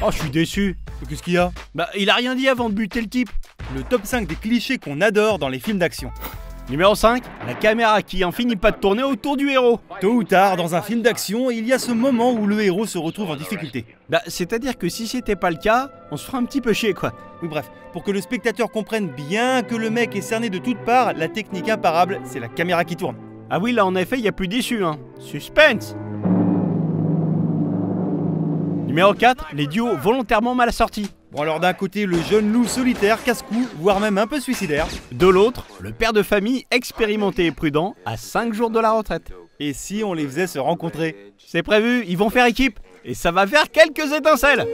Oh, je suis déçu. Qu'est-ce qu'il y a? Bah, il a rien dit avant de buter le type. Le top 5 des clichés qu'on adore dans les films d'action. Numéro 5, la caméra qui en finit pas de tourner autour du héros. Tôt ou tard, dans un film d'action, il y a ce moment où le héros se retrouve en difficulté. Bah, c'est-à-dire que si c'était pas le cas, on se fera un petit peu chier, quoi. Oui, bref, pour que le spectateur comprenne bien que le mec est cerné de toutes parts, la technique imparable, c'est la caméra qui tourne. Ah oui, là en effet, il y a plus d'issue, hein. Suspense. Numéro 4, les duos volontairement mal assortis. Bon alors d'un côté, le jeune loup solitaire, casse-cou, voire même un peu suicidaire. De l'autre, le père de famille expérimenté et prudent à 5 jours de la retraite. Et si on les faisait se rencontrer? C'est prévu, ils vont faire équipe. Et ça va faire quelques étincelles.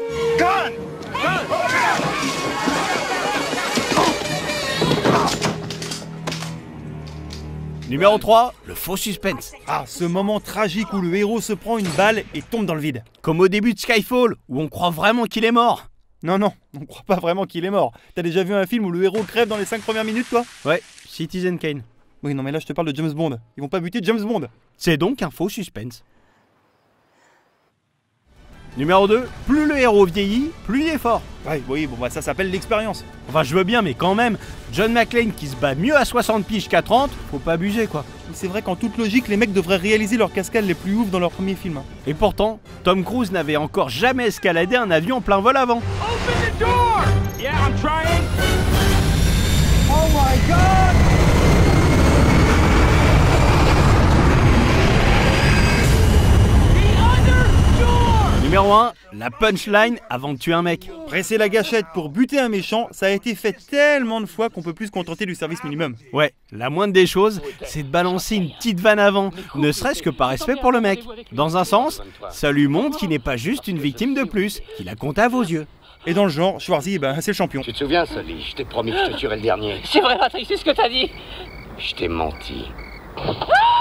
Numéro 3, le faux suspense. Ah, ce moment tragique où le héros se prend une balle et tombe dans le vide. Comme au début de Skyfall, où on croit vraiment qu'il est mort. Non, on croit pas vraiment qu'il est mort. T'as déjà vu un film où le héros crève dans les 5 premières minutes, toi? Ouais, Citizen Kane. Oui, non mais là je te parle de James Bond. Ils vont pas buter James Bond. C'est donc un faux suspense. Numéro 2, plus le héros vieillit, plus il est fort. Ouais, oui, bon bah ça s'appelle l'expérience. Enfin, je veux bien, mais quand même, John McClane qui se bat mieux à 60 piges qu'à 30, faut pas abuser, quoi. C'est vrai qu'en toute logique, les mecs devraient réaliser leurs cascades les plus ouf dans leur premier film. Et pourtant, Tom Cruise n'avait encore jamais escaladé un avion en plein vol avant. Open the door! Yeah, I'm trying. Oh my God! Numéro 1, la punchline avant de tuer un mec. Presser la gâchette pour buter un méchant, ça a été fait tellement de fois qu'on peut plus se contenter du service minimum. Ouais, la moindre des choses, c'est de balancer une petite vanne avant, ne serait-ce que par respect pour le mec. Dans un sens, ça lui montre qu'il n'est pas juste une victime de plus, qu'il a compté à vos yeux. Et dans le genre, Schwarzy, c'est le champion. Tu te souviens, Sully? Je t'ai promis que je te tuerais le dernier. C'est vrai, Patrick, c'est ce que t'as dit. Je t'ai menti. Ah!